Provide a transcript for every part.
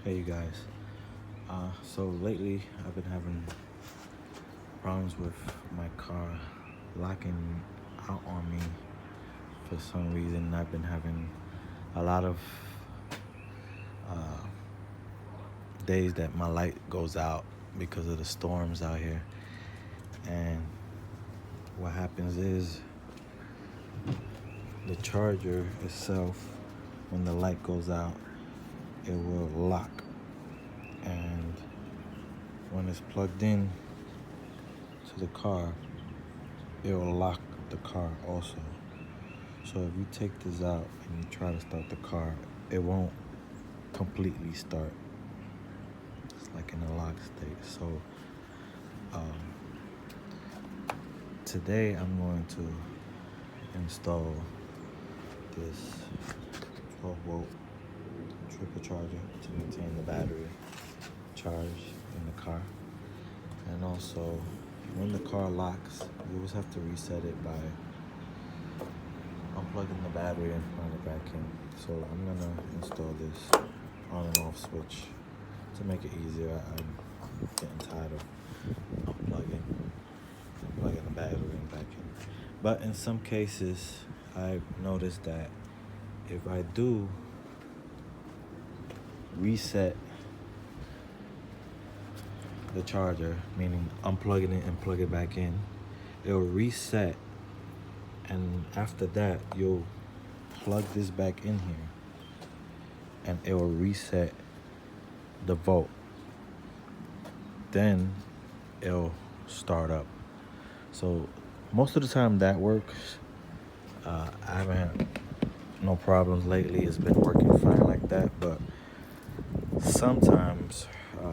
Hey you guys. So lately I've been having problems with my car locking out on me for some reason. I've been having a lot of days that my light goes out because of the storms out here. And what happens is the charger itself, when the light goes out, it will lock. And when it's plugged in to the car, it will lock the car also. So if you take this out and you try to start the car, it won't completely start. It's like in a lock state. So today I'm going to install this 12 volt triple charger to maintain the battery charge in the car. And also, when the car locks, you always have to reset it by unplugging the battery and putting it back in. So I'm gonna install this on and off switch to make it easier. I'm getting tired of plugging the battery and back in. But in some cases, I've noticed that if I do reset the charger, meaning unplugging it and plug it back in, it'll reset, and after that you'll plug this back in here and it will reset the volt. Then it'll start up. So most of the time that works. I haven't had no problems lately. It's been working fine like that, but sometimes,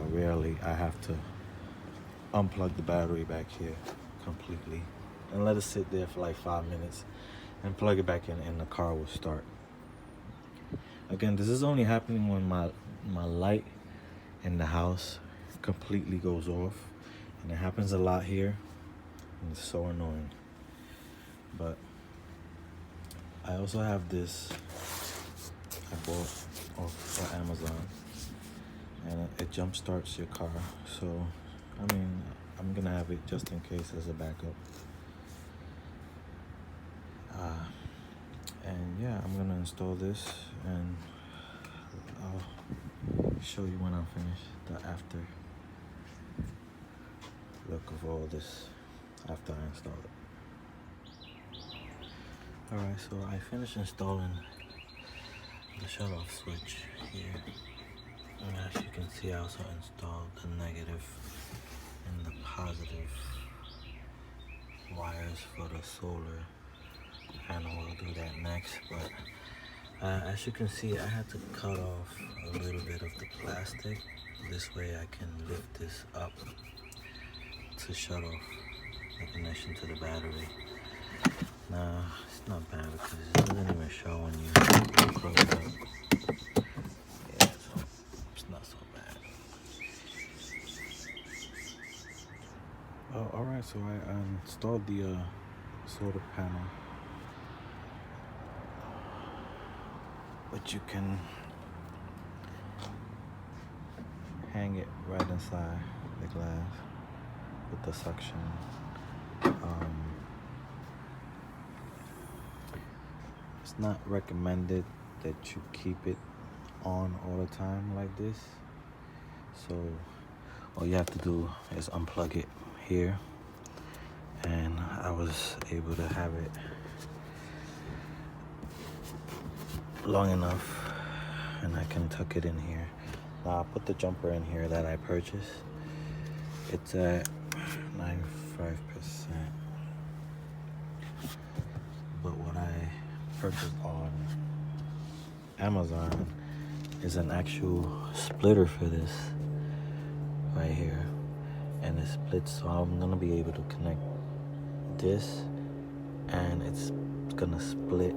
rarely, I have to unplug the battery back here completely and let it sit there for like 5 minutes and plug it back in and the car will start. Again, this is only happening when my light in the house completely goes off, and it happens a lot here, and it's so annoying. But I also have this I bought off Amazon, and it jump starts your car. So I mean, I'm gonna have it just in case as a backup. And yeah, I'm gonna install this and I'll show you when I'm finished the after look of all this after I install it. Alright, so I finished installing the shut-off switch here. And as you can see, I also installed the negative and the positive wires for the solar panel. We'll do that next, but as you can see, I had to cut off a little bit of the plastic. This way I can lift this up to shut off the connection to the battery. Now, it's not bad because it doesn't even show when you close it up. Yeah, so it's not so bad. Oh, alright, so I installed the solar panel, but you can hang it right inside the glass with the suction. It's not recommended that you keep it on all the time like this. So all you have to do is unplug it here, and I was able to have it long enough, and I can tuck it in here. Now I'll put the jumper in here that I purchased. It's at 95%, but what I purchased on Amazon is an actual splitter for this right here, and it splits, so I'm gonna be able to connect this and it's gonna split.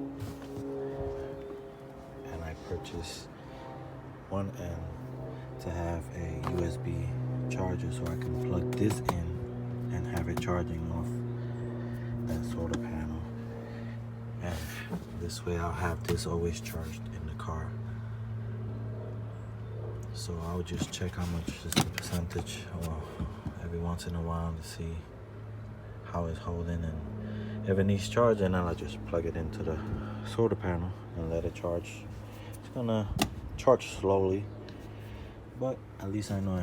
And I purchased one end to have a USB charger so I can plug this in and have it charging off that solar panel, and this way I'll have this always charged in the car. So I would just check how much is the percentage every once in a while to see how it's holding, and if it needs charging, I'll just plug it into the solar panel and let it charge. It's gonna charge slowly, but at least I know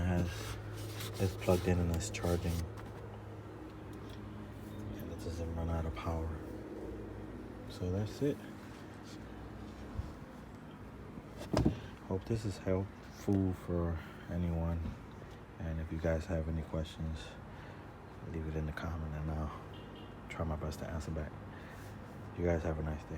it's plugged in and it's charging, and it doesn't run out of power. So that's it. Hope this is helpful for anyone, and if you guys have any questions, leave it in the comment and I'll try my best to answer back. You guys have a nice day.